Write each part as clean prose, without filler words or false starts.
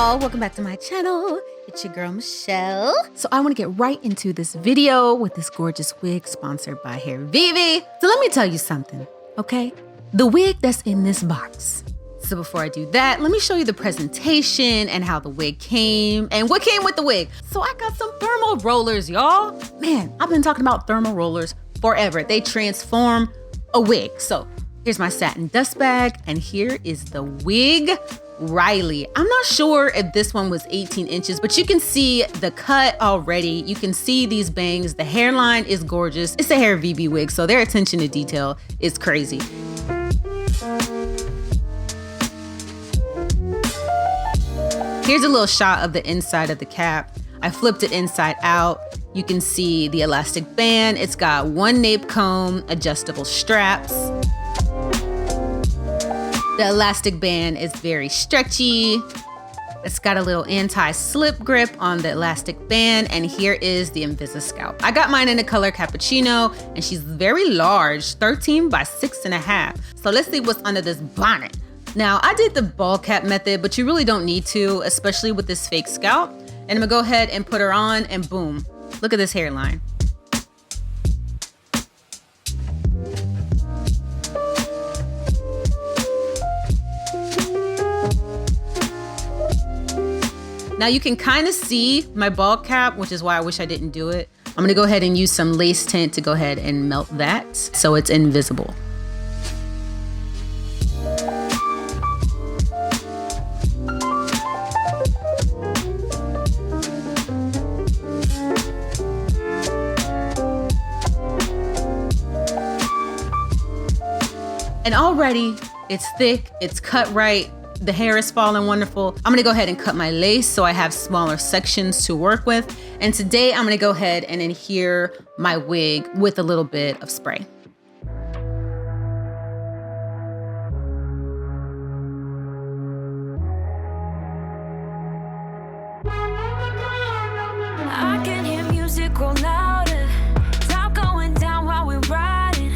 y'all, welcome back to my channel. It's your girl Michelle. So I want to get right into this video with this gorgeous wig sponsored by Hairvivi. So let me tell you something, okay? The wig that's in this box. So before I do that, let me show you the presentation and how the wig came and what came with the wig. So I got some thermal rollers, y'all. Man, I've been talking about thermal rollers forever. They transform a wig. So here's my satin dust bag, and here is the wig, Rylee. I'm not sure if this one was 18 inches, but you can see the cut already. You can see these bangs. The hairline is gorgeous. It's a Hairvivi wig, so their attention to detail is crazy. Here's a little shot of the inside of the cap. I flipped it inside out. You can see the elastic band. It's got one nape comb, adjustable straps. The elastic band is very stretchy. It's got a little anti-slip grip on the elastic band, and here is the Invisa scalp. I got mine in the color Cappuccino, and she's very large, 13 by 6.5. So let's see what's under this bonnet. Now, I did the ball cap method, but you really don't need to, especially with this fake scalp. And I'm gonna go ahead and put her on, and boom, look at this hairline. Now you can kind of see my ball cap, which is why I wish I didn't do it. I'm gonna go ahead and use some lace tint to go ahead and melt that so it's invisible. And already it's thick, it's cut right. The hair is falling wonderful. I'm gonna go ahead and cut my lace so I have smaller sections to work with. And today I'm gonna go ahead and adhere my wig with a little bit of spray. I can hear music grow louder. Top going down while we're riding.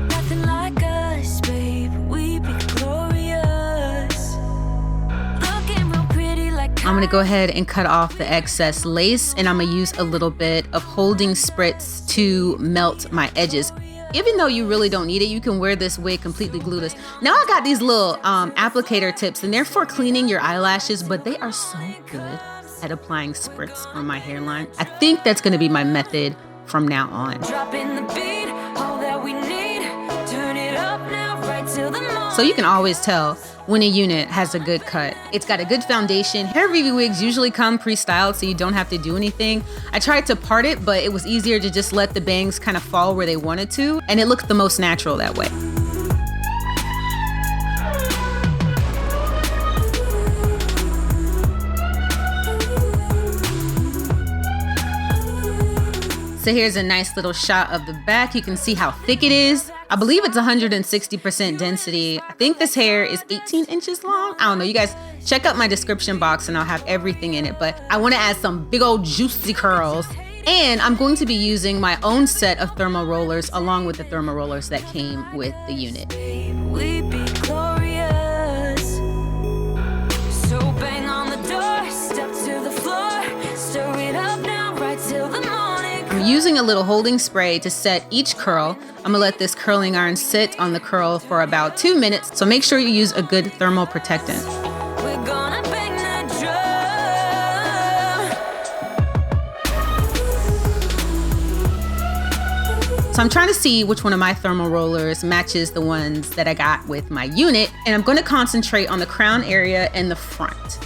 Nothing like us, babe. We be glorious. Looking real pretty like I'm gonna go ahead and cut off the excess lace, and I'm gonna use a little bit of holding spritz to melt my edges. Even though you really don't need it, you can wear this wig completely glueless. Now I got these little applicator tips, and they're for cleaning your eyelashes, but they are so good at applying spritz on my hairline. I think that's gonna be my method from now on. dropping the beat, all that we need. Turn it up now, right till the morning. So you can always tell when a unit has a good cut. It's got a good foundation. Hairvivi wigs usually come pre-styled, so you don't have to do anything. I tried to part it, but it was easier to just let the bangs kind of fall where they wanted to, and it looked the most natural that way. So here's a nice little shot of the back. You can see how thick it is. I believe it's 160% density. I think this hair is 18 inches long. I don't know, you guys check out my description box and I'll have everything in it, but I wanna add some big old juicy curls. And I'm going to be using my own set of thermal rollers along with the thermal rollers that came with the unit. We be glorious. So bang on the door, step to the floor, stir it up now, right till the morning. I'm using a little holding spray to set each curl. I'm gonna let this curling iron sit on the curl for about 2 minutes, so make sure you use a good thermal protectant. We're gonna bang that drum. So I'm trying to see which one of my thermal rollers matches the ones that I got with my unit, and I'm gonna concentrate on the crown area and the front.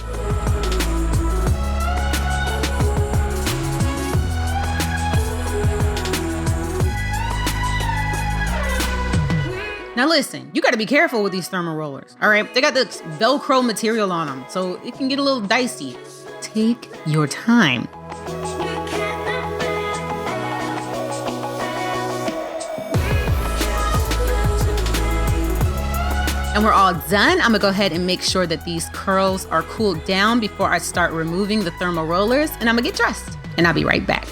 Now listen, you gotta be careful with these thermal rollers, all right? They got this Velcro material on them, so it can get a little dicey. Take your time. And we're all done. I'm gonna go ahead and make sure that these curls are cooled down before I start removing the thermal rollers, and I'm gonna get dressed, and I'll be right back.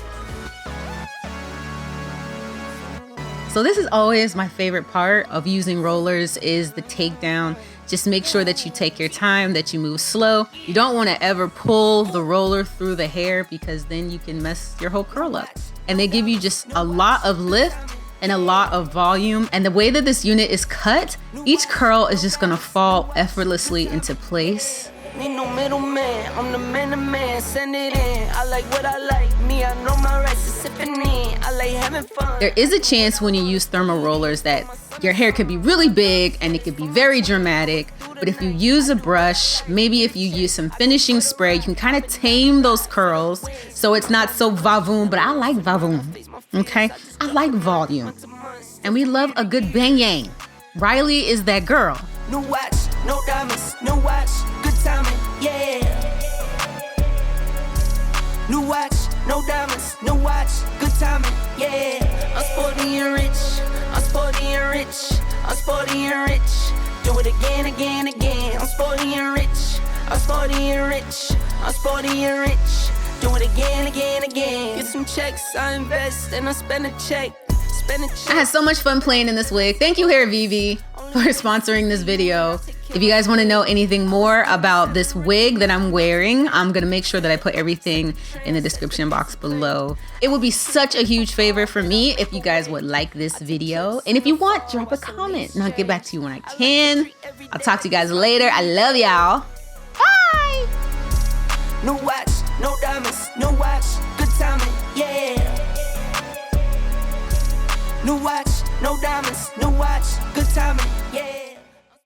So this is always my favorite part of using rollers, is the takedown. Just make sure that you take your time, that you move slow. You don't want to ever pull the roller through the hair because then you can mess your whole curl up. And they give you just a lot of lift and a lot of volume. And the way that this unit is cut, each curl is just gonna fall effortlessly into place. Need no middleman, I'm the man to man, send it in. I like what I like, me, I know my rights is sipping in. I like having fun. There is a chance when you use thermal rollers that your hair could be really big and it could be very dramatic. But if you use a brush, maybe if you use some finishing spray, you can kind of tame those curls so it's not so vavoom, but I like vavoom, okay? I like volume. And we love a good bang-yang. Rylee is that girl. New watch, no diamonds, new watch, good timing, yeah. New watch, no diamonds, new watch, good timing, yeah. I'm sporty and rich, I'm sporty and rich, I'm sporty and rich. Do it again, again, again. I'm sporty and rich, I'm sporty and rich, I'm sporty and rich. Do it again, again, again. Get some checks, I invest and I spend a check. I had so much fun playing in this wig. Thank you, Hairvivi, for sponsoring this video. If you guys want to know anything more about this wig that I'm wearing, I'm going to make sure that I put everything in the description box below. It would be such a huge favor for me if you guys would like this video. And if you want, drop a comment and I'll get back to you when I can. I'll talk to you guys later. I love y'all. Bye! No watch, no diamonds, no watch, good timing, yeah. New watch, no diamonds, new watch, good timing, yeah.